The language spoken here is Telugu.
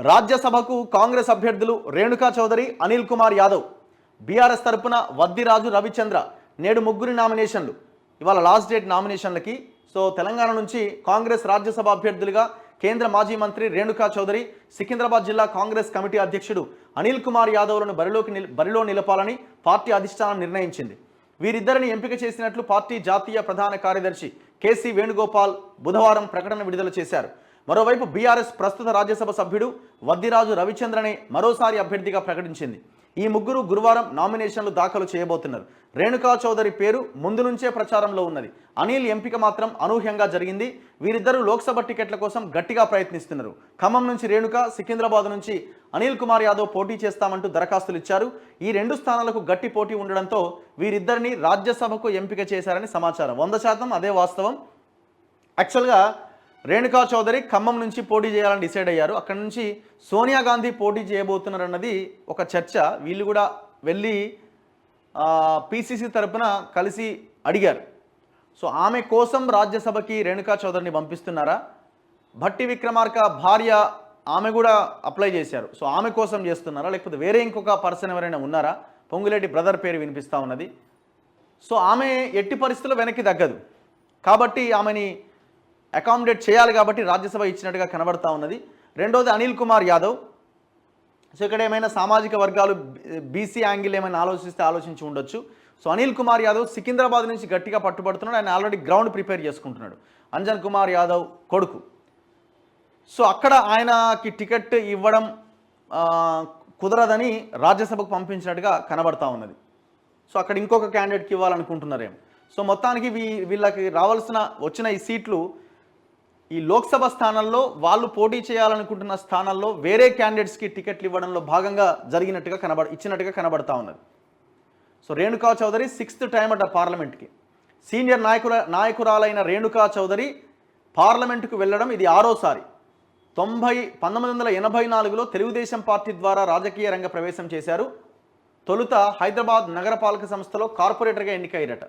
రాజ్యసభకు కాంగ్రెస్ అభ్యర్థులు రేణుకా చౌదరి, అనిల్ కుమార్ యాదవ్. బీఆర్ఎస్ తరపున వద్దిరాజు రవిచంద్ర. నేడు ముగ్గురి నామినేషన్లు. ఇవాళ లాస్ట్ డేట్ నామినేషన్లకి. సో తెలంగాణ నుంచి కాంగ్రెస్ రాజ్యసభ అభ్యర్థులుగా కేంద్ర మాజీ మంత్రి రేణుకా చౌదరి, సికింద్రాబాద్ జిల్లా కాంగ్రెస్ కమిటీ అధ్యక్షుడు అనిల్ కుమార్ యాదవ్లను బరిలో నిలపాలని పార్టీ అధిష్టానం నిర్ణయించింది. వీరిద్దరిని ఎంపిక చేసినట్లు పార్టీ జాతీయ ప్రధాన కార్యదర్శి కేసీ వేణుగోపాల్ బుధవారం ప్రకటన విడుదల చేశారు. మరోవైపు బీఆర్ఎస్ ప్రస్తుత రాజ్యసభ సభ్యుడు వద్దిరాజు రవిచంద్రనే మరోసారి అభ్యర్థిగా ప్రకటించింది. ఈ ముగ్గురు గురువారం నామినేషన్లు దాఖలు చేయబోతున్నారు. రేణుకా చౌదరి పేరు ముందు నుంచే ప్రచారంలో ఉన్నది. అనిల్ ఎంపిక మాత్రం అనూహ్యంగా జరిగింది. వీరిద్దరూ లోక్సభ టికెట్ల కోసం గట్టిగా ప్రయత్నిస్తున్నారు. ఖమ్మం నుంచి రేణుక, సికింద్రాబాద్ నుంచి అనిల్ కుమార్ యాదవ్ పోటీ చేస్తామంటూ దరఖాస్తులు ఇచ్చారు. ఈ రెండు స్థానాలకు గట్టి పోటీ ఉండడంతో వీరిద్దరిని రాజ్యసభకు ఎంపిక చేశారని సమాచారం. 100% అదే వాస్తవం. యాక్చువల్గా రేణుకా చౌదరి ఖమ్మం నుంచి పోటీ చేయాలని డిసైడ్ అయ్యారు. అక్కడ నుంచి సోనియా గాంధీ పోటీ చేయబోతున్నారన్నది ఒక చర్చ. వీళ్ళు కూడా వెళ్ళి పిసిసి తరపున కలిసి అడిగారు. సో ఆమె కోసం రాజ్యసభకి రేణుకా చౌదరిని పంపిస్తున్నారా? భట్టి విక్రమార్క భార్య ఆమె కూడా అప్లై చేశారు. సో ఆమె కోసం చేస్తున్నారా, లేకపోతే వేరే ఇంకొక పర్సన్ ఎవరైనా ఉన్నారా? పొంగులేటి బ్రదర్ పేరు వినిపిస్తూ ఉన్నది. సో ఆమె ఎట్టి పరిస్థితుల్లో వెనక్కి తగ్గదు కాబట్టి ఆమెని అకామిడేట్ చేయాలి కాబట్టి రాజ్యసభ ఇచ్చినట్టుగా కనబడతా ఉన్నది. రెండోది అనిల్ కుమార్ యాదవ్. సో ఇక్కడ ఏమైనా సామాజిక వర్గాలు బీసీ యాంగిల్ ఏమైనా ఆలోచించి ఉండొచ్చు. సో అనిల్ కుమార్ యాదవ్ సికింద్రాబాద్ నుంచి గట్టిగా పట్టుబడుతున్నాడు. ఆయన ఆల్రెడీ గ్రౌండ్ ప్రిపేర్ చేసుకుంటున్నాడు. అంజన్ కుమార్ యాదవ్ కొడుకు. సో అక్కడ ఆయనకి టికెట్ ఇవ్వడం కుదరదని రాజ్యసభకు పంపించినట్టుగా కనబడతా ఉన్నది. సో అక్కడ ఇంకొక క్యాండిడేట్కి ఇవ్వాలనుకుంటున్నారేమో. సో మొత్తానికి వీళ్ళకి వచ్చిన ఈ సీట్లు ఈ లోక్సభ స్థానాల్లో వాళ్ళు పోటీ చేయాలనుకుంటున్న స్థానాల్లో వేరే క్యాండిడేట్స్కి టికెట్లు ఇవ్వడంలో భాగంగా ఇచ్చినట్టుగా కనబడతా ఉన్నది. So Renuka Chowdary 6th time అట పార్లమెంట్కి. సీనియర్ నాయకురాలైన రేణుకా చౌదరి పార్లమెంటుకు వెళ్ళడం ఇది 6వసారి. 1984లో తెలుగుదేశం పార్టీ ద్వారా రాజకీయ రంగ ప్రవేశం చేశారు. తొలుత హైదరాబాద్ నగరపాలక సంస్థలో కార్పొరేటర్గా ఎన్నికయ్యారట.